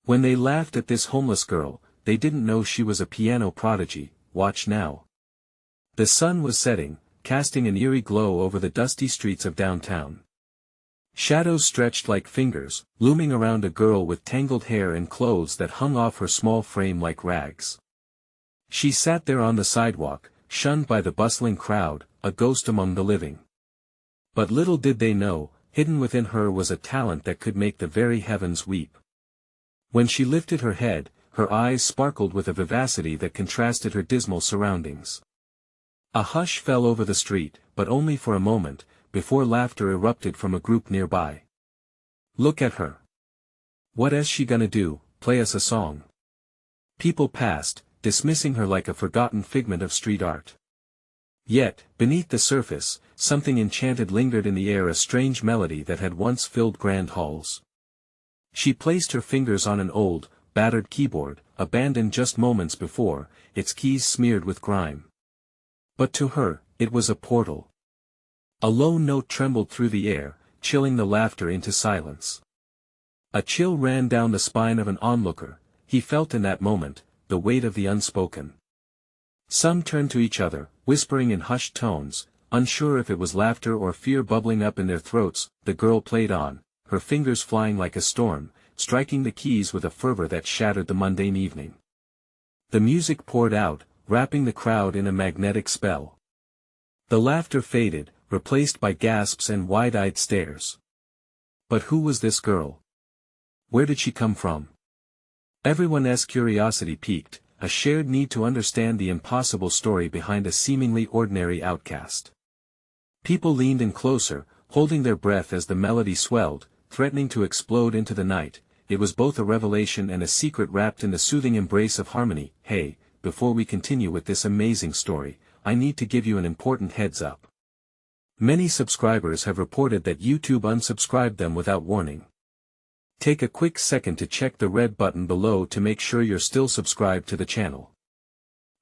When they laughed at this homeless girl, they didn't know she was a piano prodigy. Watch now. The sun was setting, casting an eerie glow over the dusty streets of downtown. Shadows stretched like fingers, looming around a girl with tangled hair and clothes that hung off her small frame like rags. She sat there on the sidewalk, shunned by the bustling crowd, a ghost among the living. But little did they know, hidden within her was a talent that could make the very heavens weep. When she lifted her head, her eyes sparkled with a vivacity that contrasted her dismal surroundings. A hush fell over the street, but only for a moment, before laughter erupted from a group nearby. "Look at her. What is she gonna do, play us a song?" People passed, dismissing her like a forgotten figment of street art. Yet, beneath the surface, something enchanted lingered in the air, a strange melody that had once filled grand halls. She placed her fingers on an old, battered keyboard, abandoned just moments before, its keys smeared with grime. But to her, it was a portal. A low note trembled through the air, chilling the laughter into silence. A chill ran down the spine of an onlooker. He felt in that moment, the weight of the unspoken. Some turned to each other, whispering in hushed tones, unsure if it was laughter or fear bubbling up in their throats. The girl played on, her fingers flying like a storm, striking the keys with a fervor that shattered the mundane evening. The music poured out, wrapping the crowd in a magnetic spell. The laughter faded, replaced by gasps and wide-eyed stares. But who was this girl? Where did she come from? Everyone's curiosity piqued, a shared need to understand the impossible story behind a seemingly ordinary outcast. People leaned in closer, holding their breath as the melody swelled, threatening to explode into the night. It was both a revelation and a secret wrapped in the soothing embrace of harmony. Hey, before we continue with this amazing story, I need to give you an important heads up. Many subscribers have reported that YouTube unsubscribed them without warning. Take a quick second to check the red button below to make sure you're still subscribed to the channel.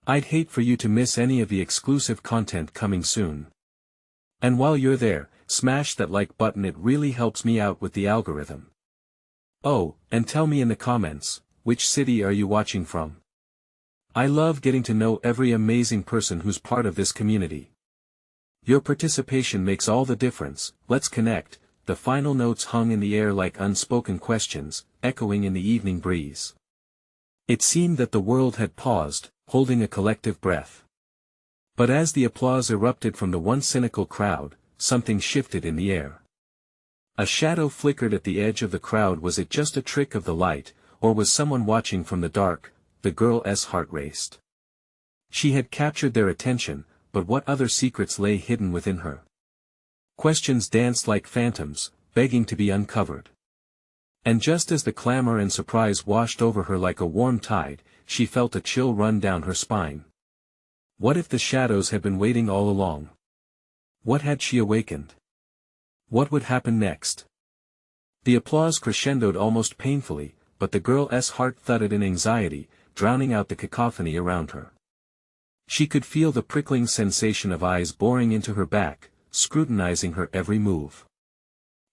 I'd hate for you to miss any of the exclusive content coming soon. And while you're there, smash that like button, it really helps me out with the algorithm. Oh, and tell me in the comments, which city are you watching from? I love getting to know every amazing person who's part of this community. Your participation makes all the difference. Let's connect. The final notes hung in the air like unspoken questions, echoing in the evening breeze. It seemed that the world had paused, holding a collective breath. But as the applause erupted from the once cynical crowd, something shifted in the air. A shadow flickered at the edge of the crowd. Was it just a trick of the light, or was someone watching from the dark? The girl's heart raced. She had captured their attention, but what other secrets lay hidden within her? Questions danced like phantoms, begging to be uncovered. And just as the clamor and surprise washed over her like a warm tide, she felt a chill run down her spine. What if the shadows had been waiting all along? What had she awakened? What would happen next? The applause crescendoed almost painfully, but the girl's heart thudded in anxiety, drowning out the cacophony around her. She could feel the prickling sensation of eyes boring into her back, scrutinizing her every move.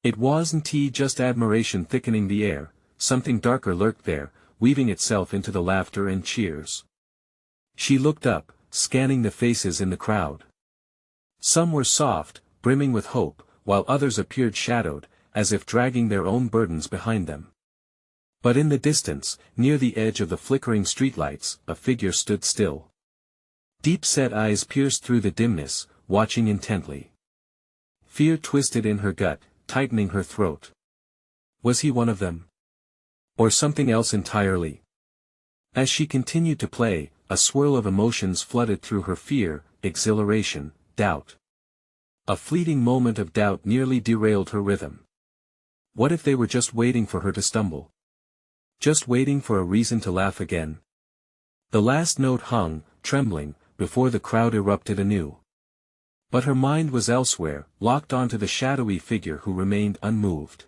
It wasn't just admiration thickening the air, something darker lurked there, weaving itself into the laughter and cheers. She looked up, scanning the faces in the crowd. Some were soft, brimming with hope, while others appeared shadowed, as if dragging their own burdens behind them. But in the distance, near the edge of the flickering streetlights, a figure stood still. Deep-set eyes pierced through the dimness, watching intently. Fear twisted in her gut, tightening her throat. Was he one of them? Or something else entirely? As she continued to play, a swirl of emotions flooded through her: fear, exhilaration, doubt. A fleeting moment of doubt nearly derailed her rhythm. What if they were just waiting for her to stumble? Just waiting for a reason to laugh again? The last note hung, trembling, before the crowd erupted anew. But her mind was elsewhere, locked onto the shadowy figure who remained unmoved.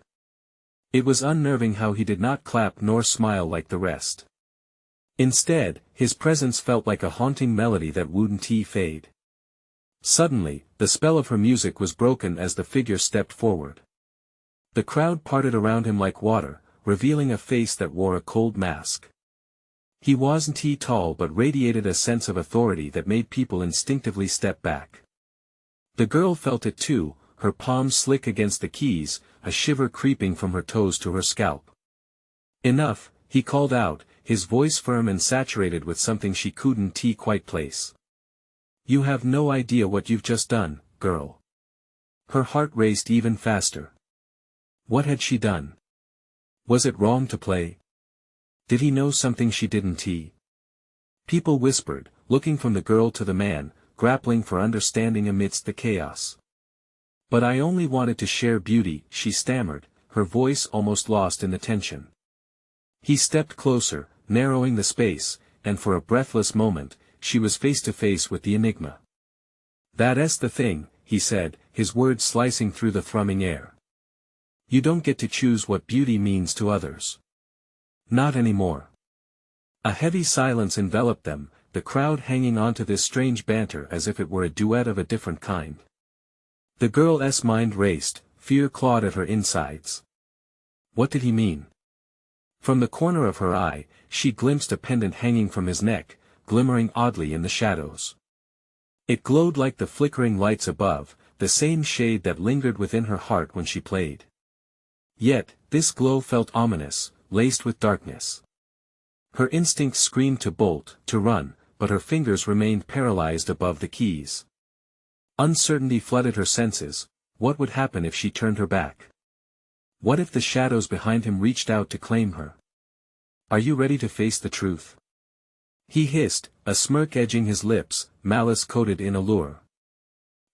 It was unnerving how he did not clap nor smile like the rest. Instead, his presence felt like a haunting melody that wouldn't fade. Suddenly, the spell of her music was broken as the figure stepped forward. The crowd parted around him like water, revealing a face that wore a cold mask. He wasn't tall but radiated a sense of authority that made people instinctively step back. The girl felt it too, her palms slick against the keys, a shiver creeping from her toes to her scalp. "Enough," he called out, his voice firm and saturated with something she couldn't quite place. "You have no idea what you've just done, girl." Her heart raced even faster. What had she done? Was it wrong to play? Did he know something she didn't? People whispered, looking from the girl to the man, grappling for understanding amidst the chaos. "But I only wanted to share beauty," she stammered, her voice almost lost in the tension. He stepped closer, narrowing the space, and for a breathless moment, she was face to face with the enigma. "That's the thing," he said, his words slicing through the thrumming air. "You don't get to choose what beauty means to others. Not anymore." A heavy silence enveloped them, the crowd hanging on to this strange banter as if it were a duet of a different kind. The girl's mind raced, fear clawed at her insides. What did he mean? From the corner of her eye, she glimpsed a pendant hanging from his neck, glimmering oddly in the shadows. It glowed like the flickering lights above, the same shade that lingered within her heart when she played. Yet, this glow felt ominous, laced with darkness. Her instincts screamed to bolt, to run, but her fingers remained paralyzed above the keys. Uncertainty flooded her senses. What would happen if she turned her back? What if the shadows behind him reached out to claim her? "Are you ready to face the truth?" he hissed, a smirk edging his lips, malice coated in allure.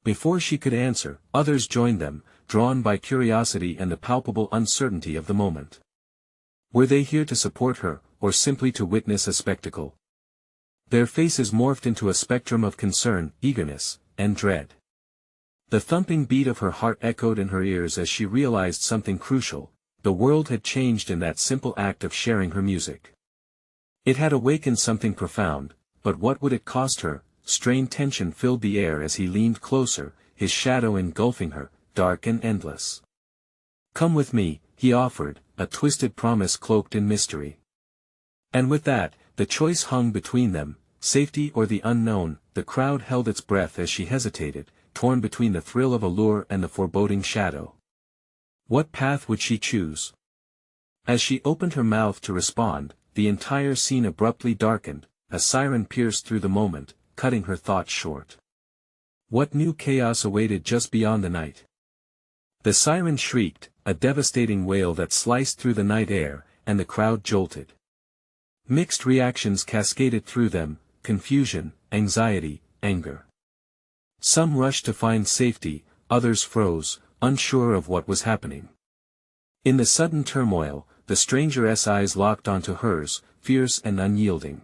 Before she could answer, others joined them, drawn by curiosity and the palpable uncertainty of the moment. Were they here to support her, or simply to witness a spectacle? Their faces morphed into a spectrum of concern, eagerness, and dread. The thumping beat of her heart echoed in her ears as she realized something crucial: the world had changed in that simple act of sharing her music. It had awakened something profound, but what would it cost her? Strained tension filled the air as he leaned closer, his shadow engulfing her, dark and endless. "Come with me," he offered, a twisted promise cloaked in mystery. And with that, the choice hung between them, safety or the unknown. The crowd held its breath as she hesitated, torn between the thrill of allure and the foreboding shadow. What path would she choose? As she opened her mouth to respond, the entire scene abruptly darkened, a siren pierced through the moment, cutting her thoughts short. What new chaos awaited just beyond the night? The siren shrieked, a devastating wail that sliced through the night air, and the crowd jolted. Mixed reactions cascaded through them: confusion, anxiety, anger. Some rushed to find safety, others froze, unsure of what was happening. In the sudden turmoil, the stranger's eyes locked onto hers, fierce and unyielding.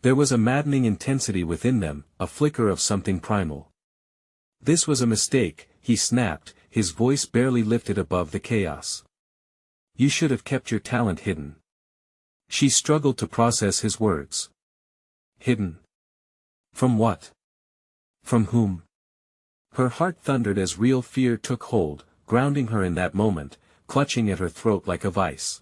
There was a maddening intensity within them, a flicker of something primal. "This was a mistake," he snapped, his voice barely lifted above the chaos. "You should have kept your talent hidden." She struggled to process his words. Hidden? From what? From whom? Her heart thundered as real fear took hold, grounding her in that moment, clutching at her throat like a vice.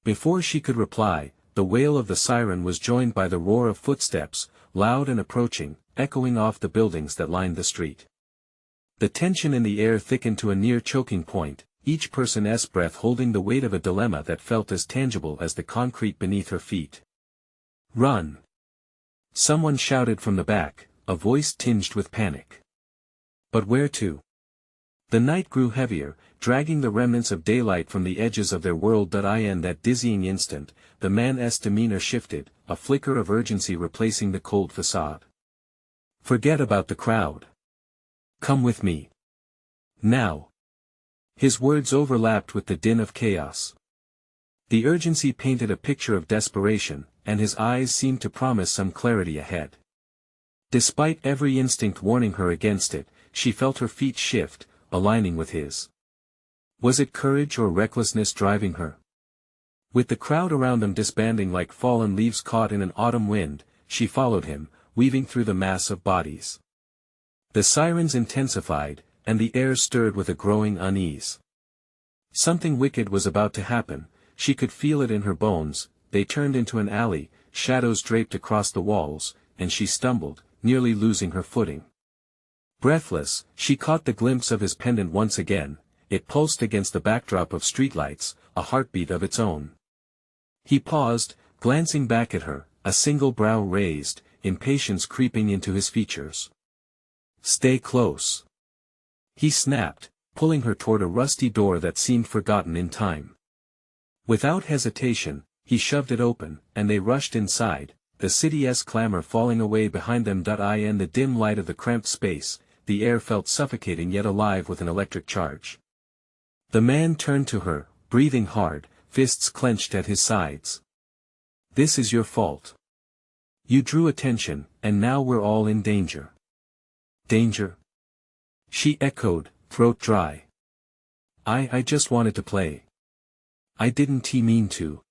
Before she could reply, the wail of the siren was joined by the roar of footsteps, loud and approaching, echoing off the buildings that lined the street. The tension in the air thickened to a near choking point, each person's breath holding the weight of a dilemma that felt as tangible as the concrete beneath her feet. "Run!" someone shouted from the back, a voice tinged with panic. But where to? The night grew heavier, dragging the remnants of daylight from the edges of their world. In that dizzying instant, the man's demeanor shifted, a flicker of urgency replacing the cold facade. "Forget about the crowd. Come with me. Now." His words overlapped with the din of chaos. The urgency painted a picture of desperation, and his eyes seemed to promise some clarity ahead. Despite every instinct warning her against it, she felt her feet shift, aligning with his. Was it courage or recklessness driving her? With the crowd around them disbanding like fallen leaves caught in an autumn wind, she followed him, weaving through the mass of bodies. The sirens intensified, and the air stirred with a growing unease. Something wicked was about to happen, she could feel it in her bones. They turned into an alley, shadows draped across the walls, and she stumbled, nearly losing her footing. Breathless, she caught the glimpse of his pendant once again. It pulsed against the backdrop of streetlights, a heartbeat of its own. He paused, glancing back at her, a single brow raised, impatience creeping into his features. "Stay close," he snapped, pulling her toward a rusty door that seemed forgotten in time. Without hesitation, he shoved it open, and they rushed inside, the city's clamor falling away behind them. In the dim light of the cramped space, the air felt suffocating yet alive with an electric charge. The man turned to her, breathing hard, fists clenched at his sides. "This is your fault. You drew attention, and now we're all in danger." "Danger?" she echoed, throat dry. I just wanted to play. I didn't mean to."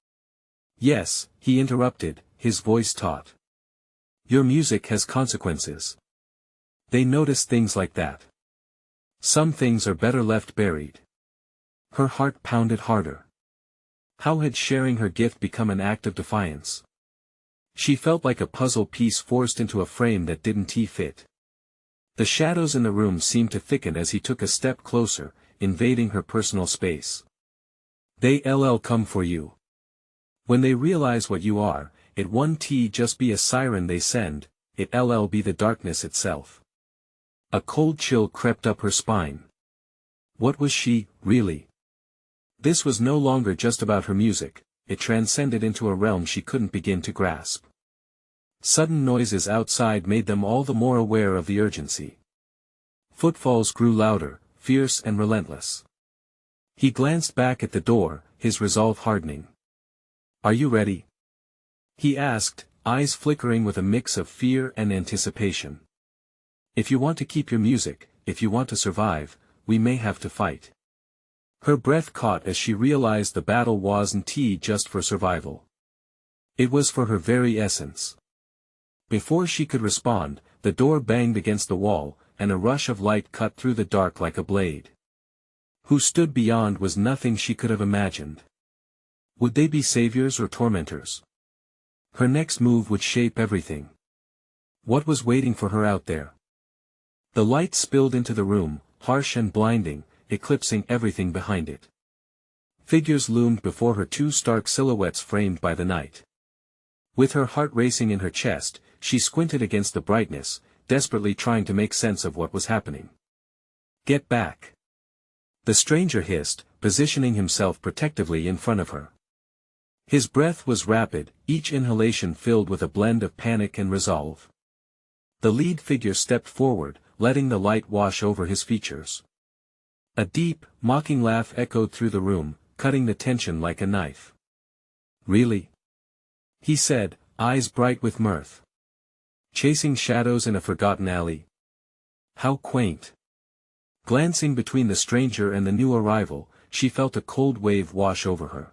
"Yes," he interrupted, his voice taut. "Your music has consequences. They notice things like that. Some things are better left buried." Her heart pounded harder. How had sharing her gift become an act of defiance? She felt like a puzzle piece forced into a frame that didn't fit. The shadows in the room seemed to thicken as he took a step closer, invading her personal space. "They'll come for you. When they realize what you are, it won't just be a siren they send, it'll be the darkness itself." A cold chill crept up her spine. What was she, really? This was no longer just about her music, it transcended into a realm she couldn't begin to grasp. Sudden noises outside made them all the more aware of the urgency. Footfalls grew louder, fierce and relentless. He glanced back at the door, his resolve hardening. "Are you ready?" he asked, eyes flickering with a mix of fear and anticipation. "If you want to keep your music, if you want to survive, we may have to fight." Her breath caught as she realized the battle wasn't just for survival. It was for her very essence. Before she could respond, the door banged against the wall, and a rush of light cut through the dark like a blade. Who stood beyond was nothing she could have imagined. Would they be saviors or tormentors? Her next move would shape everything. What was waiting for her out there? The light spilled into the room, harsh and blinding, eclipsing everything behind it. Figures loomed before her, two stark silhouettes framed by the night. With her heart racing in her chest, she squinted against the brightness, desperately trying to make sense of what was happening. "Get back!" the stranger hissed, positioning himself protectively in front of her. His breath was rapid, each inhalation filled with a blend of panic and resolve. The lead figure stepped forward, letting the light wash over his features. A deep, mocking laugh echoed through the room, cutting the tension like a knife. "Really?" he said, eyes bright with mirth. "Chasing shadows in a forgotten alley? How quaint." Glancing between the stranger and the new arrival, she felt a cold wave wash over her.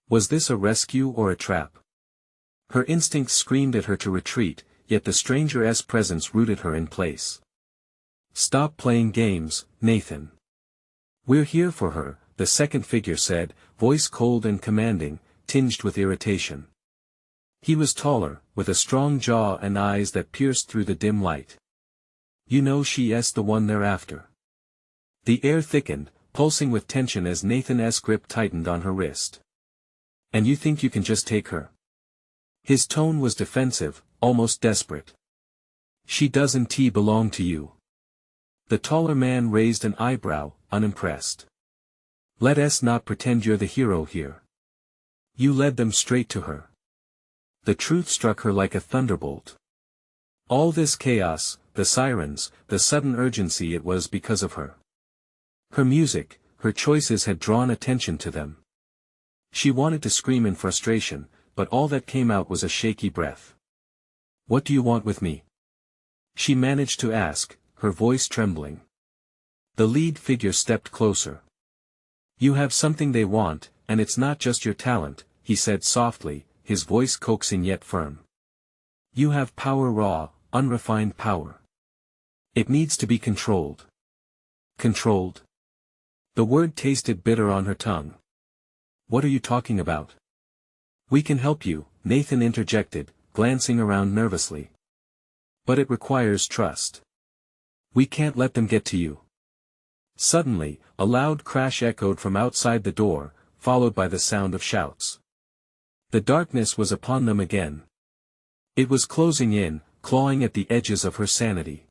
Was this a rescue or a trap? Her instincts screamed at her to retreat, yet the stranger's presence rooted her in place. "Stop playing games, Nathan. We're here for her," the second figure said, voice cold and commanding, tinged with irritation. He was taller, with a strong jaw and eyes that pierced through the dim light. "You know she's the one they're after." The air thickened, pulsing with tension as Nathan's grip tightened on her wrist. "And you think you can just take her?" His tone was defensive, almost desperate. "She doesn't belong to you." The taller man raised an eyebrow, unimpressed. "Let us not pretend you're the hero here. You led them straight to her." The truth struck her like a thunderbolt. All this chaos, the sirens, the sudden urgency, it was because of her. Her music, her choices had drawn attention to them. She wanted to scream in frustration, but all that came out was a shaky breath. "What do you want with me?" she managed to ask, her voice trembling. The lead figure stepped closer. "You have something they want, and it's not just your talent," he said softly, his voice coaxing yet firm. "You have power, raw, unrefined power. It needs to be controlled." Controlled? The word tasted bitter on her tongue. What are you talking about? We can help you, Nathan interjected, glancing around nervously. But it requires trust. We can't let them get to you. Suddenly, a loud crash echoed from outside the door, followed by the sound of shouts. The darkness was upon them again. It was closing in, clawing at the edges of her sanity.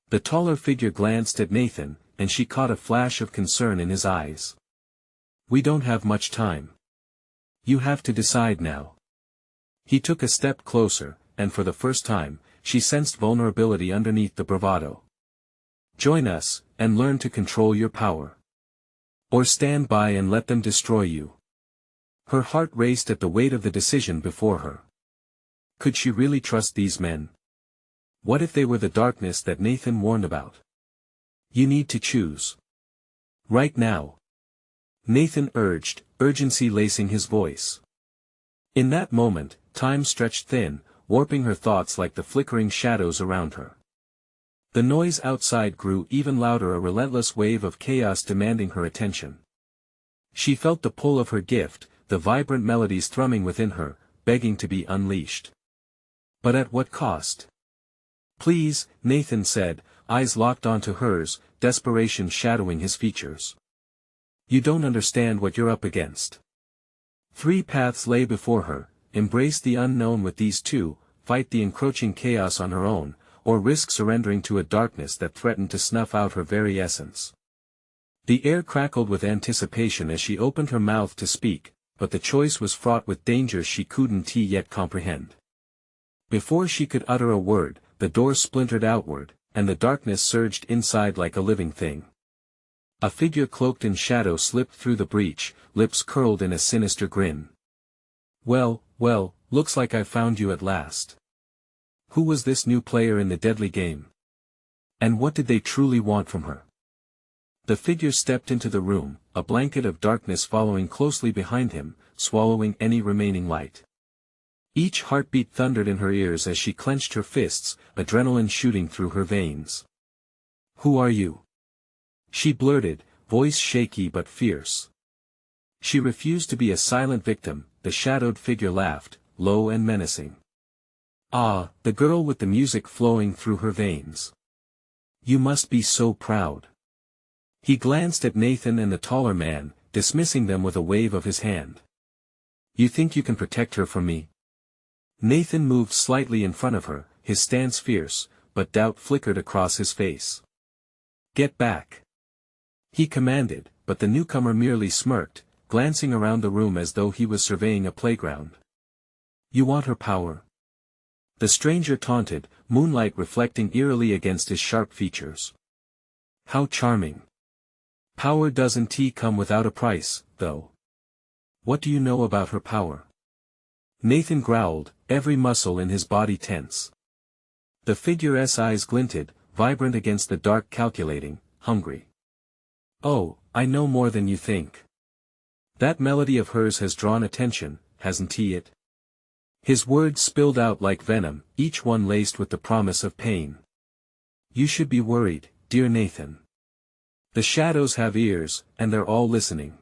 The taller figure glanced at Nathan, and she caught a flash of concern in his eyes. We don't have much time. You have to decide now. He took a step closer, and for the first time, she sensed vulnerability underneath the bravado. Join us, and learn to control your power. Or stand by and let them destroy you. Her heart raced at the weight of the decision before her. Could she really trust these men? What if they were the darkness that Nathan warned about? You need to choose. Right now. Nathan urged, urgency lacing his voice. In that moment, time stretched thin, warping her thoughts like the flickering shadows around her. The noise outside grew even louder, a relentless wave of chaos demanding her attention. She felt the pull of her gift, the vibrant melodies thrumming within her, begging to be unleashed. But at what cost? Please, Nathan said, eyes locked onto hers, desperation shadowing his features. You don't understand what you're up against. 3 paths lay before her: embrace the unknown with these two, fight the encroaching chaos on her own, or risk surrendering to a darkness that threatened to snuff out her very essence. The air crackled with anticipation as she opened her mouth to speak, but the choice was fraught with dangers she couldn't yet comprehend. Before she could utter a word, the door splintered outward, and the darkness surged inside like a living thing. A figure cloaked in shadow slipped through the breach, lips curled in a sinister grin. Well, looks like I found you at last. Who was this new player in the deadly game? And what did they truly want from her? The figure stepped into the room, a blanket of darkness following closely behind him, swallowing any remaining light. Each heartbeat thundered in her ears as she clenched her fists, adrenaline shooting through her veins. Who are you? She blurted, voice shaky but fierce. She refused to be a silent victim. The shadowed figure laughed, low and menacing. Ah, the girl with the music flowing through her veins. You must be so proud. He glanced at Nathan and the taller man, dismissing them with a wave of his hand. You think you can protect her from me? Nathan moved slightly in front of her, his stance fierce, but doubt flickered across his face. Get back. He commanded, but the newcomer merely smirked, glancing around the room as though he was surveying a playground. You want her power? The stranger taunted, moonlight reflecting eerily against his sharp features. How charming. Power doesn't come without a price, though. What do you know about her power? Nathan growled, every muscle in his body tense. The figure's eyes glinted, vibrant against the dark, calculating, hungry. Oh, I know more than you think. That melody of hers has drawn attention, hasn't it? His words spilled out like venom, each one laced with the promise of pain. You should be worried, dear Nathan. The shadows have ears, and they're all listening.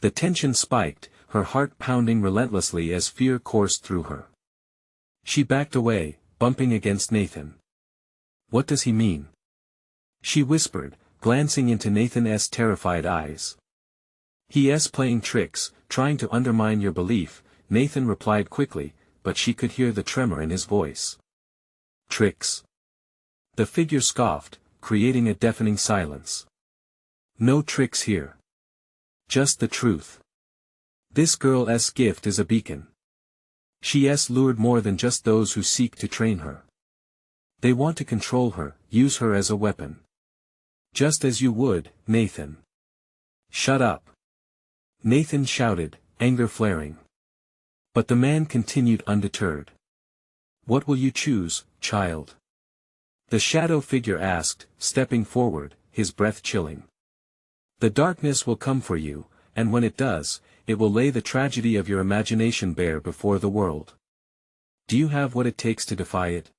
The tension spiked, her heart pounding relentlessly as fear coursed through her. She backed away, bumping against Nathan. What does he mean? She whispered, glancing into Nathan's terrified eyes. He's playing tricks, trying to undermine your belief, Nathan replied quickly, but she could hear the tremor in his voice. Tricks? The figure scoffed, creating a deafening silence. No tricks here. Just the truth. This girl's gift is a beacon. She's lured more than just those who seek to train her. They want to control her, use her as a weapon. Just as you would, Nathan. Shut up. Nathan shouted, anger flaring. But the man continued undeterred. What will you choose, child? The shadow figure asked, stepping forward, his breath chilling. The darkness will come for you, and when it does, it will lay the tragedy of your imagination bare before the world. Do you have what it takes to defy it?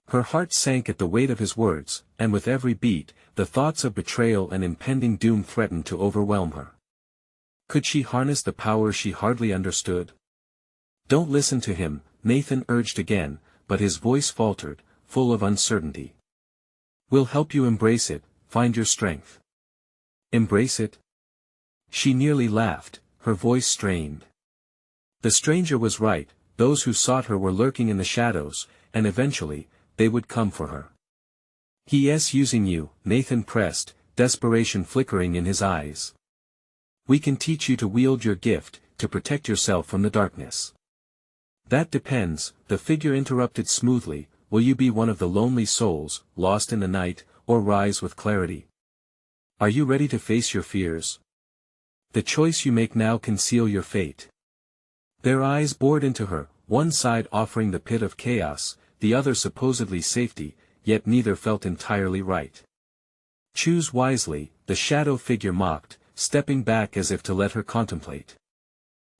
Her heart sank at the weight of his words, and with every beat, the thoughts of betrayal and impending doom threatened to overwhelm her. Could she harness the power she hardly understood? Don't listen to him, Nathan urged again, but his voice faltered, full of uncertainty. We'll help you embrace it, find your strength. Embrace it? She nearly laughed, her voice strained. The stranger was right, those who sought her were lurking in the shadows, and eventually, they would come for her. He's using you, Nathan pressed, desperation flickering in his eyes. We can teach you to wield your gift, to protect yourself from the darkness. That depends, the figure interrupted smoothly. Will you be one of the lonely souls, lost in the night, or rise with clarity? Are you ready to face your fears? The choice you make now can seal your fate. Their eyes bored into her, one side offering the pit of chaos, the other supposedly safety, yet neither felt entirely right. Choose wisely, the shadow figure mocked, stepping back as if to let her contemplate.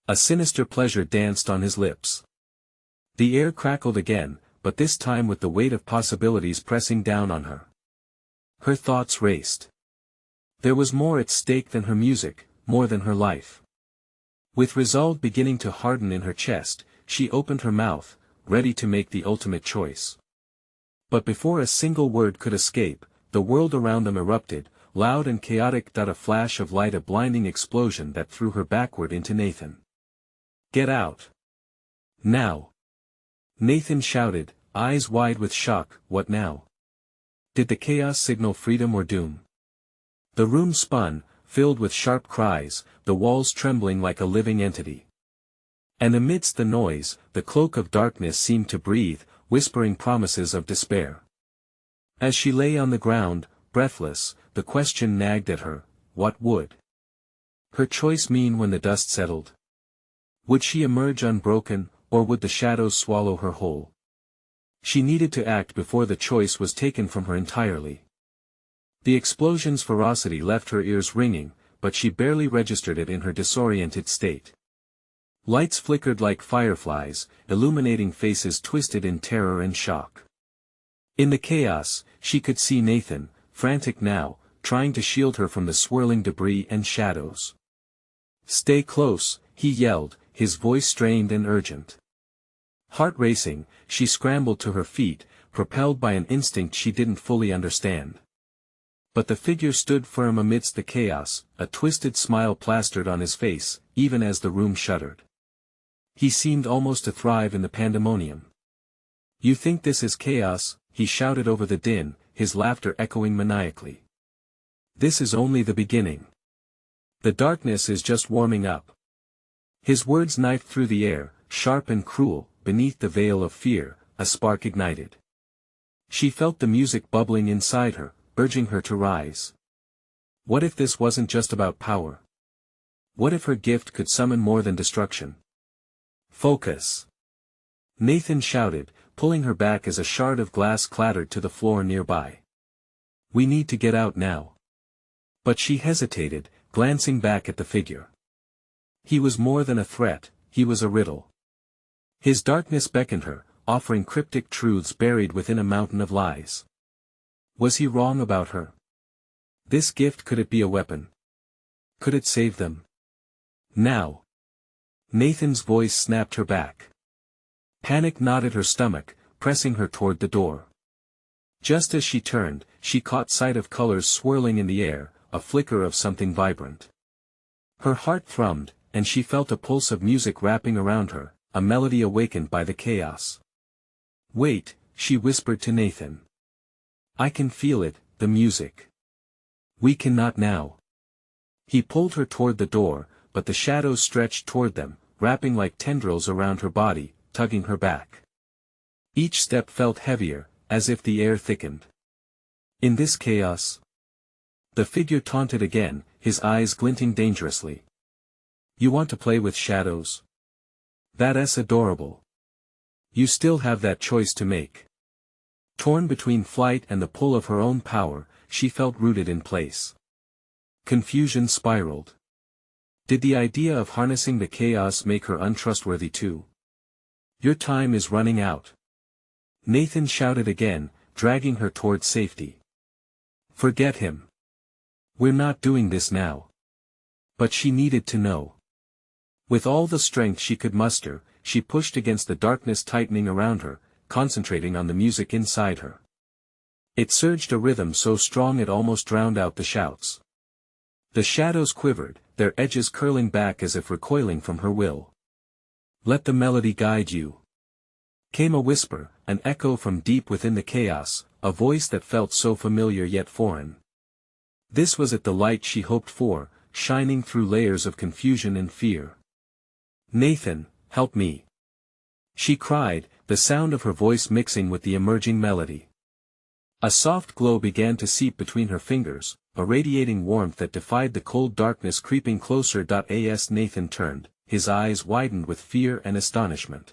A sinister pleasure danced on his lips. The air crackled again, but this time with the weight of possibilities pressing down on her. Her thoughts raced. There was more at stake than her music, more than her life. With resolve beginning to harden in her chest, she opened her mouth, ready to make the ultimate choice. But before a single word could escape, the world around them erupted, loud and chaotic. A flash of light, a blinding explosion that threw her backward into Nathan. Get out! Now! Nathan shouted, eyes wide with shock. What now? Did the chaos signal freedom or doom? The room spun, filled with sharp cries, the walls trembling like a living entity. And amidst the noise, the cloak of darkness seemed to breathe, whispering promises of despair. As she lay on the ground, breathless, the question nagged at her, what would her choice mean when the dust settled? Would she emerge unbroken, or would the shadows swallow her whole? She needed to act before the choice was taken from her entirely. The explosion's ferocity left her ears ringing, but she barely registered it in her disoriented state. Lights flickered like fireflies, illuminating faces twisted in terror and shock. In the chaos, she could see Nathan, frantic now, trying to shield her from the swirling debris and shadows. Stay close, he yelled, his voice strained and urgent. Heart racing, she scrambled to her feet, propelled by an instinct she didn't fully understand. But the figure stood firm amidst the chaos, a twisted smile plastered on his face, even as the room shuddered. He seemed almost to thrive in the pandemonium. You think this is chaos? He shouted over the din, his laughter echoing maniacally. This is only the beginning. The darkness is just warming up. His words knifed through the air, sharp and cruel. Beneath the veil of fear, a spark ignited. She felt the music bubbling inside her, urging her to rise. What if this wasn't just about power? What if her gift could summon more than destruction? Focus! Nathan shouted, pulling her back as a shard of glass clattered to the floor nearby. We need to get out now. But she hesitated, glancing back at the figure. He was more than a threat, he was a riddle. His darkness beckoned her, offering cryptic truths buried within a mountain of lies. Was he wrong about her? This gift, could it be a weapon? Could it save them? Now! Nathan's voice snapped her back. Panic knotted her stomach, pressing her toward the door. Just as she turned, she caught sight of colors swirling in the air, a flicker of something vibrant. Her heart thrummed, and she felt a pulse of music wrapping around her, a melody awakened by the chaos. Wait, she whispered to Nathan. I can feel it, the music. We cannot now. He pulled her toward the door, but the shadows stretched toward them, wrapping like tendrils around her body, tugging her back. Each step felt heavier, as if the air thickened. In this chaos? The figure taunted again, his eyes glinting dangerously. You want to play with shadows? That's adorable. You still have that choice to make. Torn between flight and the pull of her own power, she felt rooted in place. Confusion spiraled. Did the idea of harnessing the chaos make her untrustworthy too? Your time is running out. Nathan shouted again, dragging her toward safety. Forget him. We're not doing this now. But she needed to know. With all the strength she could muster, she pushed against the darkness tightening around her, concentrating on the music inside her. It surged a rhythm so strong it almost drowned out the shouts. The shadows quivered, their edges curling back as if recoiling from her will. "Let the melody guide you," came a whisper, an echo from deep within the chaos, a voice that felt so familiar yet foreign. This was it, the light she hoped for, shining through layers of confusion and fear. "Nathan, help me," she cried, the sound of her voice mixing with the emerging melody. A soft glow began to seep between her fingers, a radiating warmth that defied the cold darkness creeping closer. As Nathan turned, his eyes widened with fear and astonishment.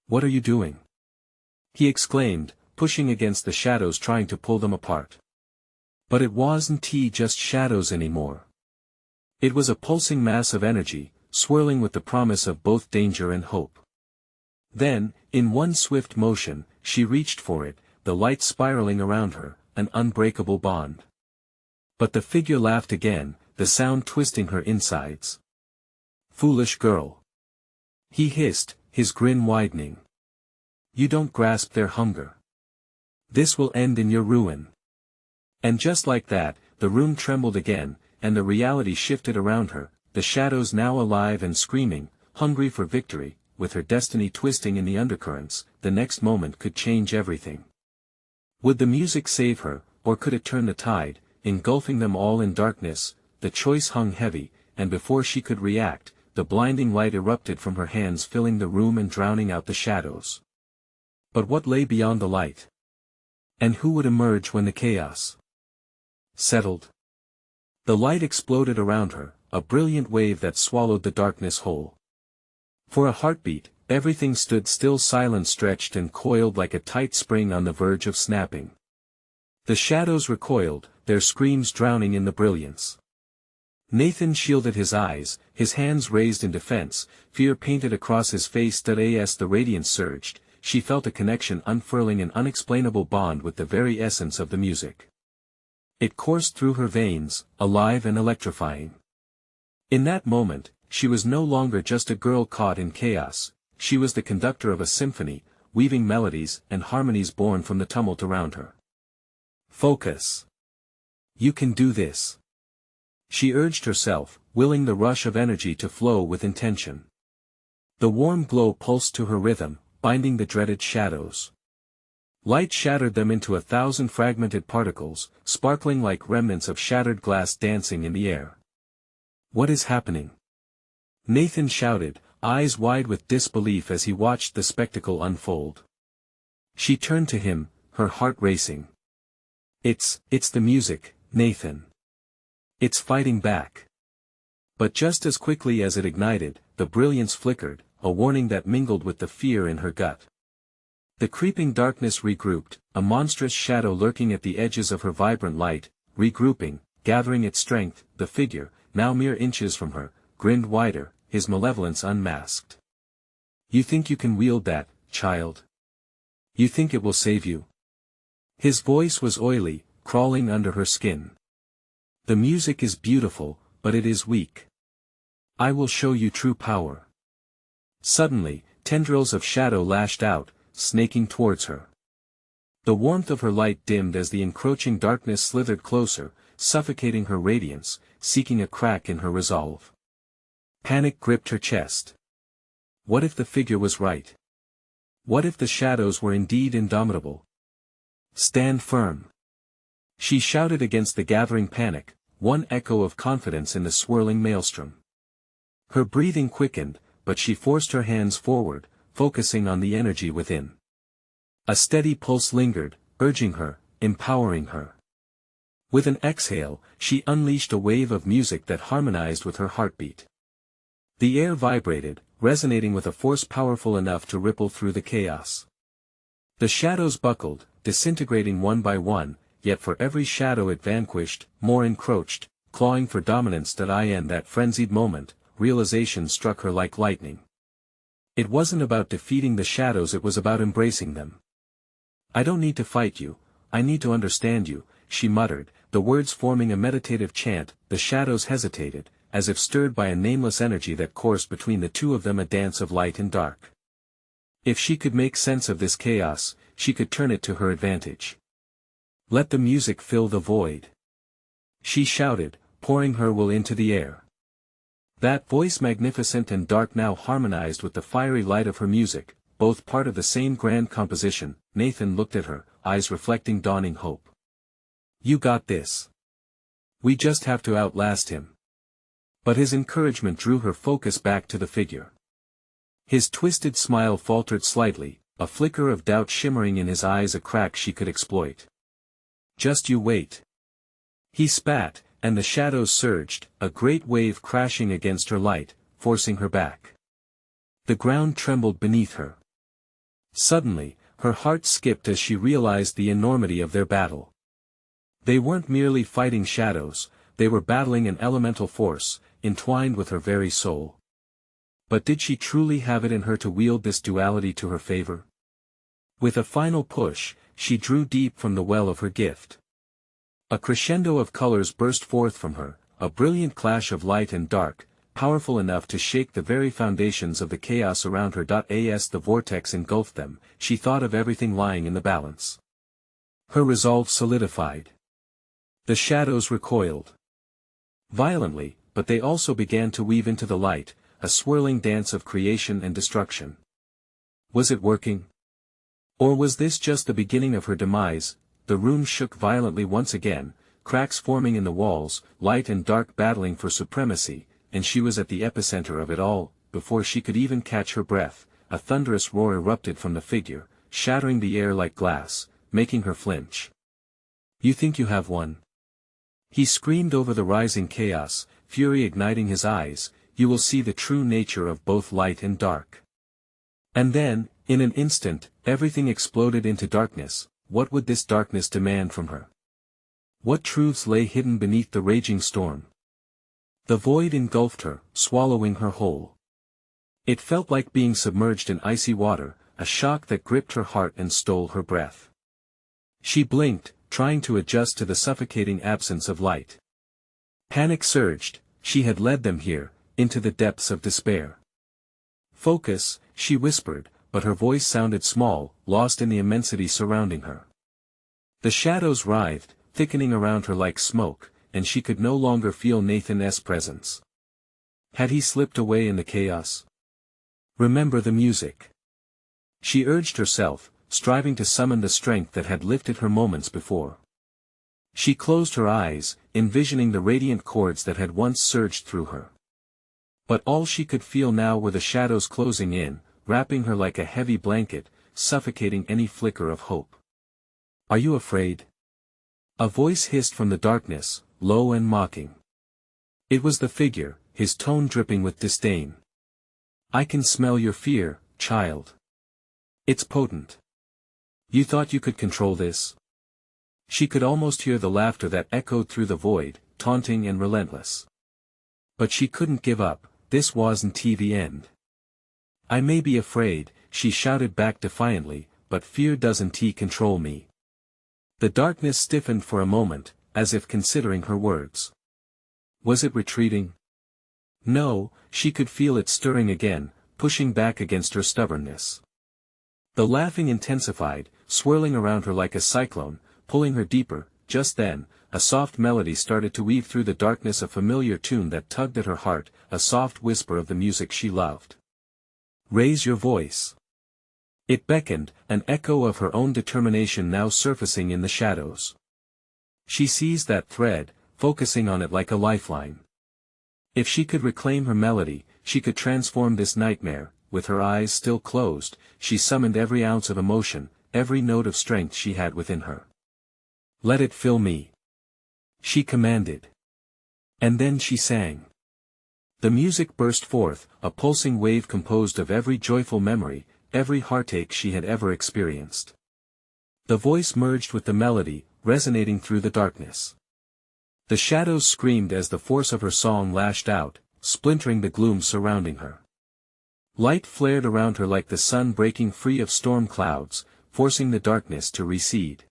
"What are you doing?" he exclaimed, pushing against the shadows trying to pull them apart. But it wasn't just shadows anymore. It was a pulsing mass of energy, swirling with the promise of both danger and hope. Then, in one swift motion, she reached for it, the light spiraling around her, an unbreakable bond. But the figure laughed again, the sound twisting her insides. "Foolish girl," he hissed, his grin widening. "You don't grasp their hunger. This will end in your ruin." And just like that, the room trembled again, and the reality shifted around her, the shadows now alive and screaming, hungry for victory, with her destiny twisting in the undercurrents. The next moment could change everything. Would the music save her, or could it turn the tide, engulfing them all in darkness? The choice hung heavy, and before she could react, the blinding light erupted from her hands, filling the room and drowning out the shadows. But what lay beyond the light? And who would emerge when the chaos settled? The light exploded around her, a brilliant wave that swallowed the darkness whole. For a heartbeat, everything stood still, silent, stretched and coiled like a tight spring on the verge of snapping. The shadows recoiled, their screams drowning in the brilliance. Nathan shielded his eyes, his hands raised in defense, fear painted across his face. As the radiance surged, she felt a connection unfurling, an unexplainable bond with the very essence of the music. It coursed through her veins, alive and electrifying. In that moment, she was no longer just a girl caught in chaos, she was the conductor of a symphony, weaving melodies and harmonies born from the tumult around her. "Focus. You can do this," she urged herself, willing the rush of energy to flow with intention. The warm glow pulsed to her rhythm, binding the dreaded shadows. Light shattered them into 1,000 fragmented particles, sparkling like remnants of shattered glass dancing in the air. "What is happening?" Nathan shouted, eyes wide with disbelief as he watched the spectacle unfold. She turned to him, her heart racing. It's the music, Nathan. It's fighting back." But just as quickly as it ignited, the brilliance flickered, a warning that mingled with the fear in her gut. The creeping darkness regrouped, a monstrous shadow lurking at the edges of her vibrant light, regrouping, gathering its strength. The figure, now mere inches from her, grinned wider, his malevolence unmasked. "You think you can wield that, child? You think it will save you?" His voice was oily, crawling under her skin. "The music is beautiful, but it is weak. I will show you true power." Suddenly, tendrils of shadow lashed out, snaking towards her. The warmth of her light dimmed as the encroaching darkness slithered closer, suffocating her radiance, seeking a crack in her resolve. Panic gripped her chest. What if the figure was right? What if the shadows were indeed indomitable? "Stand firm," she shouted against the gathering panic, one echo of confidence in the swirling maelstrom. Her breathing quickened, but she forced her hands forward, focusing on the energy within. A steady pulse lingered, urging her, empowering her. With an exhale, she unleashed a wave of music that harmonized with her heartbeat. The air vibrated, resonating with a force powerful enough to ripple through the chaos. The shadows buckled, disintegrating one by one, yet for every shadow it vanquished, more encroached, clawing for dominance. In that frenzied moment, realization struck her like lightning. It wasn't about defeating the shadows, it was about embracing them. "I don't need to fight you, I need to understand you," she muttered, the words forming a meditative chant. The shadows hesitated, as if stirred by a nameless energy that coursed between the two of them, a dance of light and dark. If she could make sense of this chaos, she could turn it to her advantage. Let the music fill the void, she shouted, pouring her will into the air. That voice, magnificent and dark, now harmonized with the fiery light of her music, both part of the same grand composition. Nathan looked at her, eyes reflecting dawning hope. You got this. We just have to outlast him. But his encouragement drew her focus back to the figure. His twisted smile faltered slightly, a flicker of doubt shimmering in his eyes, a crack she could exploit. Just you wait. He spat, and the shadows surged, a great wave crashing against her light, forcing her back. The ground trembled beneath her. Suddenly, her heart skipped as she realized the enormity of their battle. They weren't merely fighting shadows, they were battling an elemental force, entwined with her very soul. But did she truly have it in her to wield this duality to her favor? With a final push, she drew deep from the well of her gift. A crescendo of colors burst forth from her, a brilliant clash of light and dark, powerful enough to shake the very foundations of the chaos around her. As the vortex engulfed them, she thought of everything lying in the balance. Her resolve solidified. The shadows recoiled violently, but they also began to weave into the light, a swirling dance of creation and destruction. Was it working? Or was this just the beginning of her demise? The room shook violently once again, cracks forming in the walls, light and dark battling for supremacy, and she was at the epicenter of it all. Before she could even catch her breath, a thunderous roar erupted from the figure, shattering the air like glass, making her flinch. You think you have won? He screamed over the rising chaos, fury igniting his eyes. You will see the true nature of both light and dark. And then, in an instant, everything exploded into darkness. What would this darkness demand from her? What truths lay hidden beneath the raging storm? The void engulfed her, swallowing her whole. It felt like being submerged in icy water, a shock that gripped her heart and stole her breath. She blinked, trying to adjust to the suffocating absence of light. Panic surged. She had led them here, into the depths of despair. Focus, she whispered, but her voice sounded small, lost in the immensity surrounding her. The shadows writhed, thickening around her like smoke, and she could no longer feel Nathan's presence. Had he slipped away in the chaos? Remember the music. She urged herself, striving to summon the strength that had lifted her moments before. She closed her eyes, envisioning the radiant chords that had once surged through her. But all she could feel now were the shadows closing in, wrapping her like a heavy blanket, suffocating any flicker of hope. Are you afraid? A voice hissed from the darkness, low and mocking. It was the figure, his tone dripping with disdain. I can smell your fear, child. It's potent. You thought you could control this? She could almost hear the laughter that echoed through the void, taunting and relentless. But she couldn't give up. This wasn't the end. I may be afraid, she shouted back defiantly, but fear doesn't control me. The darkness stiffened for a moment, as if considering her words. Was it retreating? No, she could feel it stirring again, pushing back against her stubbornness. The laughing intensified, swirling around her like a cyclone, pulling her deeper. Just then, a soft melody started to weave through the darkness, a familiar tune that tugged at her heart, a soft whisper of the music she loved. Raise your voice. It beckoned, an echo of her own determination now surfacing in the shadows. She seized that thread, focusing on it like a lifeline. If she could reclaim her melody, she could transform this nightmare. With her eyes still closed, she summoned every ounce of emotion, every note of strength she had within her. Let it fill me, she commanded. And then she sang. The music burst forth, a pulsing wave composed of every joyful memory, every heartache she had ever experienced. The voice merged with the melody, resonating through the darkness. The shadows screamed as the force of her song lashed out, splintering the gloom surrounding her. Light flared around her like the sun breaking free of storm clouds, forcing the darkness to recede.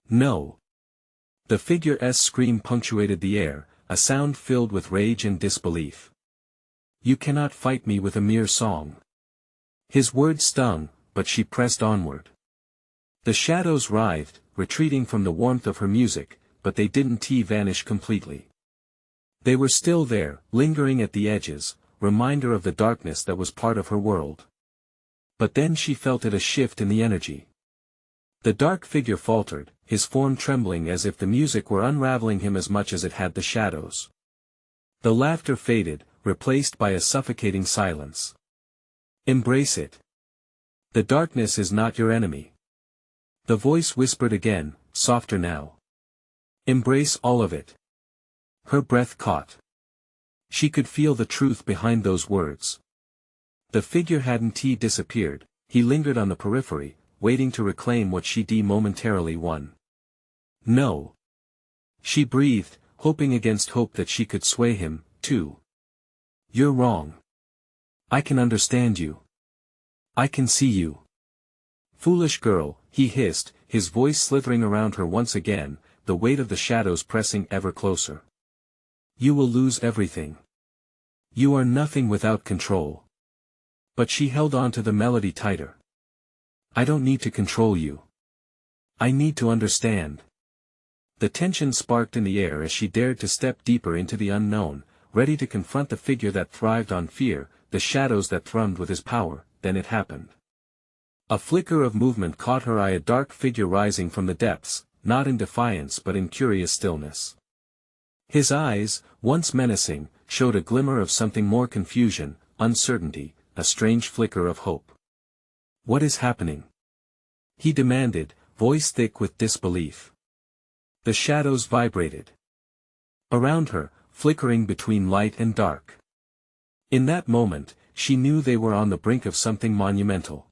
No. The figure's scream punctuated the air, a sound filled with rage and disbelief. You cannot fight me with a mere song. His words stung, but she pressed onward. The shadows writhed, retreating from the warmth of her music, but they didn't vanish completely. They were still there, lingering at the edges, reminder of the darkness that was part of her world. But then she felt a shift in the energy. The dark figure faltered, his form trembling as if the music were unraveling him as much as it had the shadows. The laughter faded, replaced by a suffocating silence. Embrace it. The darkness is not your enemy. The voice whispered again, softer now. Embrace all of it. Her breath caught. She could feel the truth behind those words. The figure hadn't disappeared, he lingered on the periphery, waiting to reclaim what she momentarily won. No. She breathed, hoping against hope that she could sway him, too. You're wrong. I can understand you. I can see you. Foolish girl, he hissed, his voice slithering around her once again, the weight of the shadows pressing ever closer. You will lose everything. You are nothing without control. But she held on to the melody tighter. I don't need to control you. I need to understand. The tension sparked in the air as she dared to step deeper into the unknown, ready to confront the figure that thrived on fear, the shadows that thrummed with his power. Then it happened. A flicker of movement caught her eye, a dark figure rising from the depths, not in defiance but in curious stillness. His eyes, once menacing, showed a glimmer of something more: confusion, uncertainty, a strange flicker of hope. What is happening? He demanded, voice thick with disbelief. The shadows vibrated around her, flickering between light and dark. In that moment, she knew they were on the brink of something monumental.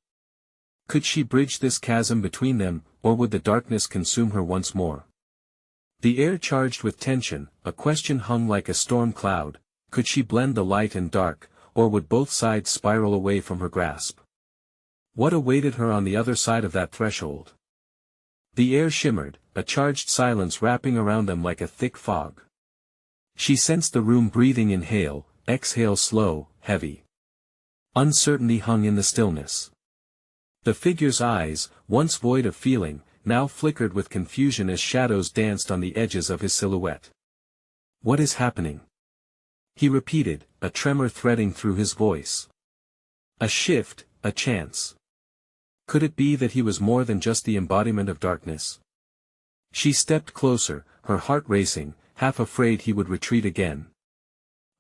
Could she bridge this chasm between them, or would the darkness consume her once more? The air charged with tension, a question hung like a storm cloud: could she blend the light and dark, or would both sides spiral away from her grasp? What awaited her on the other side of that threshold? The air shimmered, a charged silence wrapping around them like a thick fog. She sensed the room breathing: inhale, exhale, slow, heavy. Uncertainty hung in the stillness. The figure's eyes, once void of feeling, now flickered with confusion as shadows danced on the edges of his silhouette. What is happening? He repeated, a tremor threading through his voice. A shift, a chance. Could it be that he was more than just the embodiment of darkness? She stepped closer, her heart racing, half afraid he would retreat again.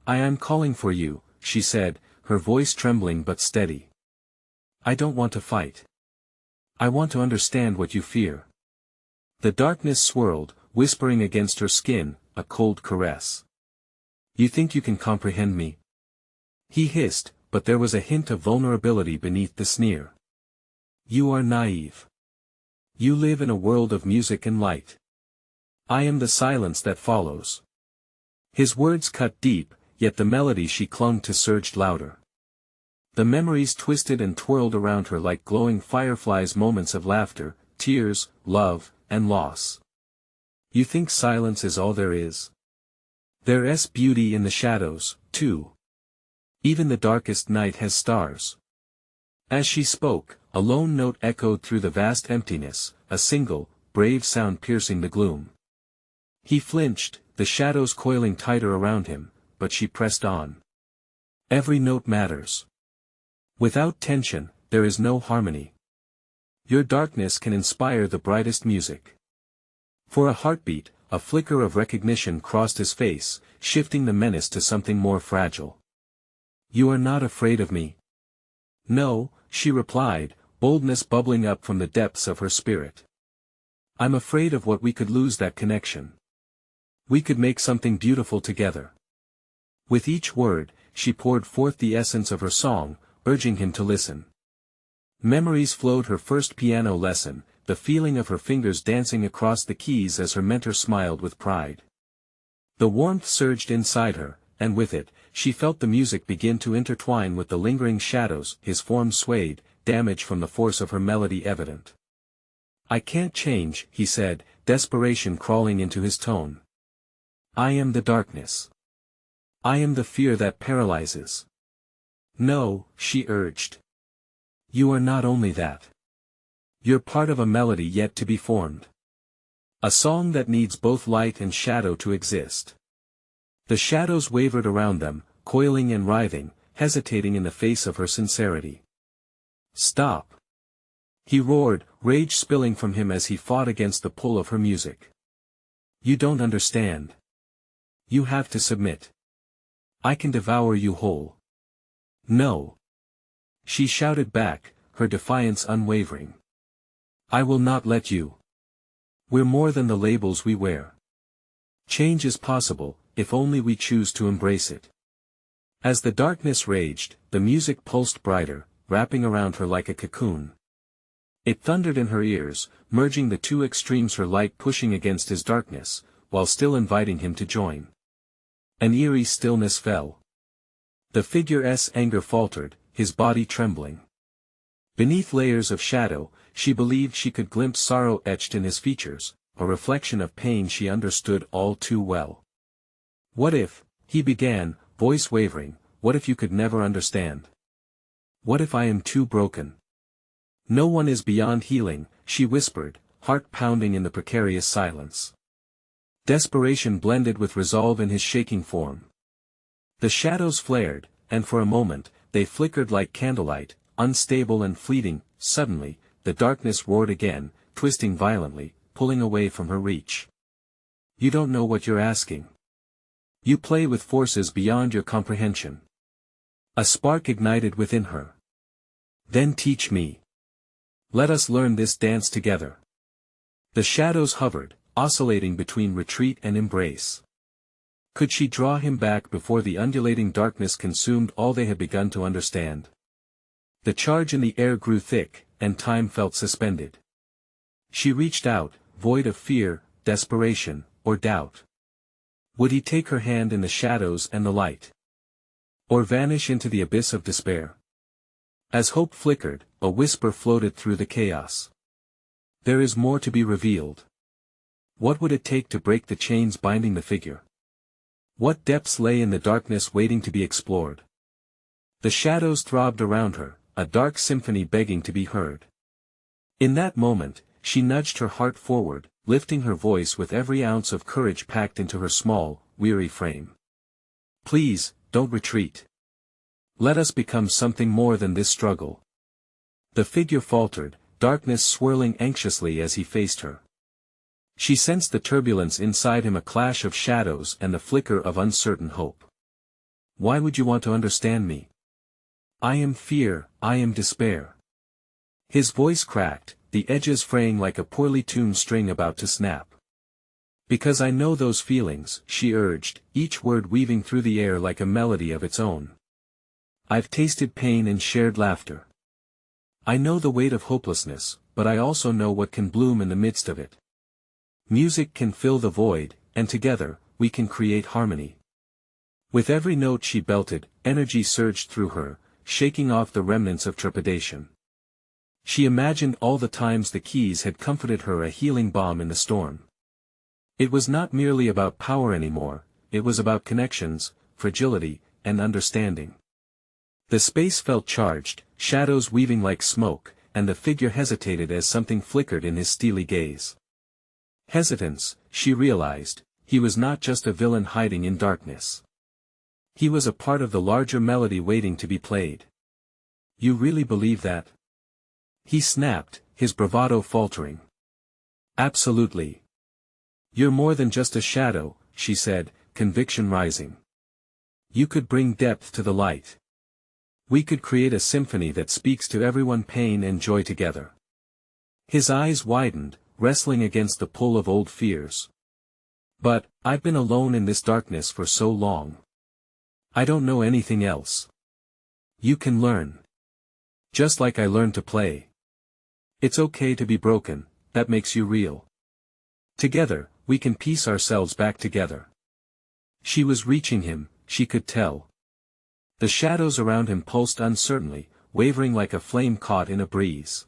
I am calling for you, she said, her voice trembling but steady. I don't want to fight. I want to understand what you fear. The darkness swirled, whispering against her skin, a cold caress. You think you can comprehend me? He hissed, but there was a hint of vulnerability beneath the sneer. You are naive. You live in a world of music and light. I am the silence that follows. His words cut deep, yet the melody she clung to surged louder. The memories twisted and twirled around her like glowing fireflies, moments of laughter, tears, love, and loss. You think silence is all there is? There's beauty in the shadows, too. Even the darkest night has stars. As she spoke, a lone note echoed through the vast emptiness, a single, brave sound piercing the gloom. He flinched, the shadows coiling tighter around him, but she pressed on. Every note matters. Without tension, there is no harmony. Your darkness can inspire the brightest music. For a heartbeat, a flicker of recognition crossed his face, shifting the menace to something more fragile. You are not afraid of me? No, she replied, boldness bubbling up from the depths of her spirit. I'm afraid of what we could lose: that connection. We could make something beautiful together. With each word, she poured forth the essence of her song, urging him to listen. Memories flowed: her first piano lesson, the feeling of her fingers dancing across the keys as her mentor smiled with pride. The warmth surged inside her, and with it, she felt the music begin to intertwine with the lingering shadows. His form swayed, damage from the force of her melody evident. I can't change, he said, desperation crawling into his tone. I am the darkness. I am the fear that paralyzes. No, she urged. You are not only that. You're part of a melody yet to be formed. A song that needs both light and shadow to exist. The shadows wavered around them, coiling and writhing, hesitating in the face of her sincerity. Stop! He roared, rage spilling from him as he fought against the pull of her music. You don't understand. You have to submit. I can devour you whole. No. She shouted back, her defiance unwavering. I will not let you. We're more than the labels we wear. Change is possible, if only we choose to embrace it. As the darkness raged, the music pulsed brighter, wrapping around her like a cocoon. It thundered in her ears, merging the two extremes, her light pushing against his darkness, while still inviting him to join. An eerie stillness fell. The figure's anger faltered, his body trembling. Beneath layers of shadow, she believed she could glimpse sorrow etched in his features, a reflection of pain she understood all too well. What if, he began, voice wavering, what if you could never understand? What if I am too broken? No one is beyond healing, she whispered, heart pounding in the precarious silence. Desperation blended with resolve in his shaking form. The shadows flared, and for a moment, they flickered like candlelight, unstable and fleeting. Suddenly, the darkness roared again, twisting violently, pulling away from her reach. You don't know what you're asking. You play with forces beyond your comprehension. A spark ignited within her. Then teach me. Let us learn this dance together. The shadows hovered, oscillating between retreat and embrace. Could she draw him back before the undulating darkness consumed all they had begun to understand? The charge in the air grew thick, and time felt suspended. She reached out, void of fear, desperation, or doubt. Would he take her hand in the shadows and the light? Or vanish into the abyss of despair? As hope flickered, a whisper floated through the chaos. There is more to be revealed. What would it take to break the chains binding the figure? What depths lay in the darkness waiting to be explored? The shadows throbbed around her, a dark symphony begging to be heard. In that moment, she nudged her heart forward, lifting her voice with every ounce of courage packed into her small, weary frame. Please, don't retreat. Let us become something more than this struggle. The figure faltered, darkness swirling anxiously as he faced her. She sensed the turbulence inside him, a clash of shadows and the flicker of uncertain hope. Why would you want to understand me? I am fear, I am despair. His voice cracked, the edges fraying like a poorly tuned string about to snap. Because I know those feelings, she urged, each word weaving through the air like a melody of its own. I've tasted pain and shared laughter. I know the weight of hopelessness, but I also know what can bloom in the midst of it. Music can fill the void, and together, we can create harmony. With every note she belted, energy surged through her, shaking off the remnants of trepidation. She imagined all the times the keys had comforted her, a healing balm in the storm. It was not merely about power anymore, it was about connections, fragility, and understanding. The space felt charged, shadows weaving like smoke, and the figure hesitated as something flickered in his steely gaze. Hesitance, she realized, he was not just a villain hiding in darkness. He was a part of the larger melody waiting to be played. You really believe that? He snapped, his bravado faltering. Absolutely. You're more than just a shadow, she said, conviction rising. You could bring depth to the light. We could create a symphony that speaks to everyone, pain and joy together. His eyes widened, wrestling against the pull of old fears. But, I've been alone in this darkness for so long. I don't know anything else. You can learn. Just like I learned to play. It's okay to be broken, that makes you real. Together, we can piece ourselves back together. She was reaching him, she could tell. The shadows around him pulsed uncertainly, wavering like a flame caught in a breeze.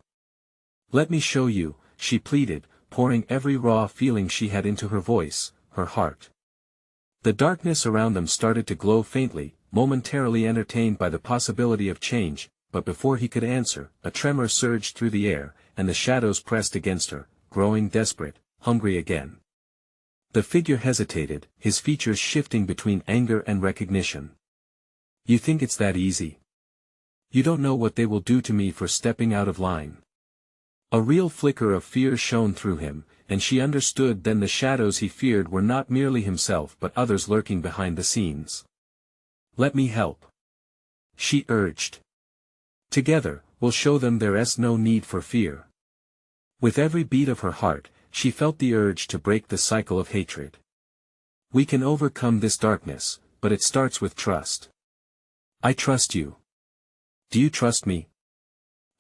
Let me show you, she pleaded, pouring every raw feeling she had into her voice, her heart. The darkness around them started to glow faintly, momentarily entertained by the possibility of change, but before he could answer, a tremor surged through the air, and the shadows pressed against her, growing desperate, hungry again. The figure hesitated, his features shifting between anger and recognition. "You think it's that easy? You don't know what they will do to me for stepping out of line." A real flicker of fear shone through him, and she understood then the shadows he feared were not merely himself but others lurking behind the scenes. "Let me help," she urged. "Together, we'll show them there's no need for fear." With every beat of her heart, she felt the urge to break the cycle of hatred. "We can overcome this darkness, but it starts with trust. I trust you. Do you trust me?"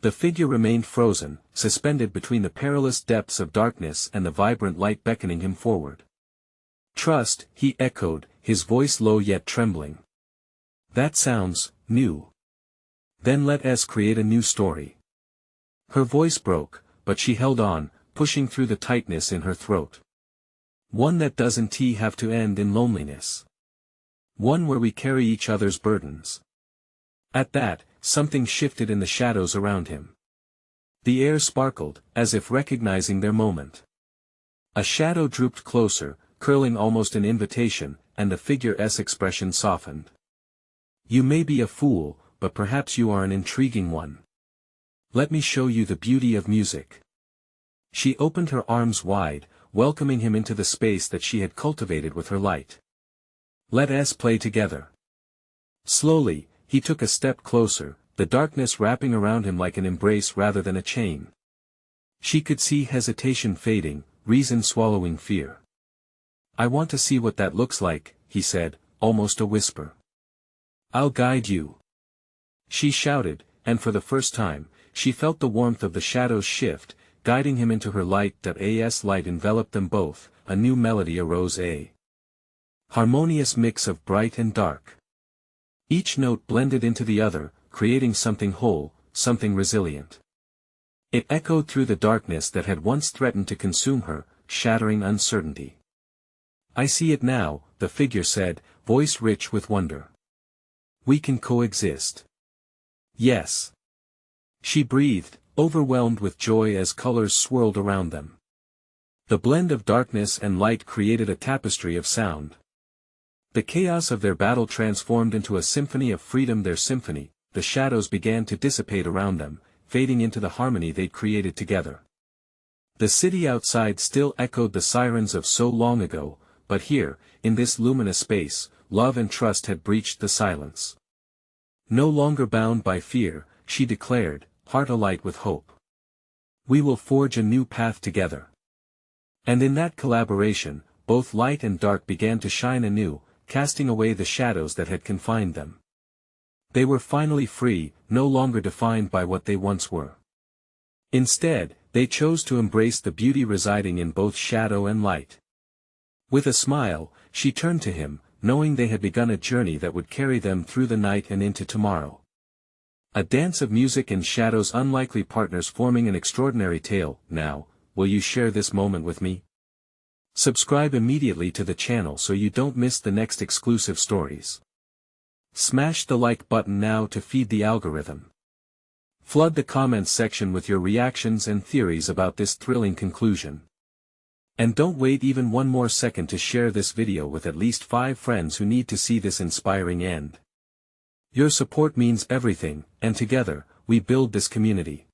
The figure remained frozen, suspended between the perilous depths of darkness and the vibrant light beckoning him forward. "Trust," he echoed, his voice low yet trembling. "That sounds new. Then let us create a new story." Her voice broke, but she held on, pushing through the tightness in her throat. "One that doesn't have to end in loneliness. One where we carry each other's burdens." At that, something shifted in the shadows around him. The air sparkled, as if recognizing their moment. A shadow drooped closer, curling almost an invitation, and the figure's expression softened. "You may be a fool, but perhaps you are an intriguing one. Let me show you the beauty of music." She opened her arms wide, welcoming him into the space that she had cultivated with her light. "Let us play together." Slowly, he took a step closer, the darkness wrapping around him like an embrace rather than a chain. She could see hesitation fading, reason swallowing fear. "I want to see what that looks like," he said, almost a whisper. "I'll guide you," she shouted, and for the first time, she felt the warmth of the shadows shift, guiding him into her light. As light enveloped them both, a new melody arose, a harmonious mix of bright and dark. Each note blended into the other, creating something whole, something resilient. It echoed through the darkness that had once threatened to consume her, shattering uncertainty. "I see it now," the figure said, voice rich with wonder. "We can coexist." "Yes." She breathed, overwhelmed with joy as colors swirled around them. The blend of darkness and light created a tapestry of sound. The chaos of their battle transformed into a symphony of freedom. Their symphony, the shadows began to dissipate around them, fading into the harmony they'd created together. The city outside still echoed the sirens of so long ago, but here, in this luminous space, love and trust had breached the silence. No longer bound by fear, she declared, heart alight with hope. "We will forge a new path together." And in that collaboration, both light and dark began to shine anew, casting away the shadows that had confined them. They were finally free, no longer defined by what they once were. Instead, they chose to embrace the beauty residing in both shadow and light. With a smile, she turned to him, knowing they had begun a journey that would carry them through the night and into tomorrow. A dance of music and shadows, unlikely partners forming an extraordinary tale. Now, will you share this moment with me? Subscribe immediately to the channel so you don't miss the next exclusive stories. Smash the like button now to feed the algorithm. Flood the comments section with your reactions and theories about this thrilling conclusion. And don't wait even one more second to share this video with at least 5 friends who need to see this inspiring end. Your support means everything, and together, we build this community.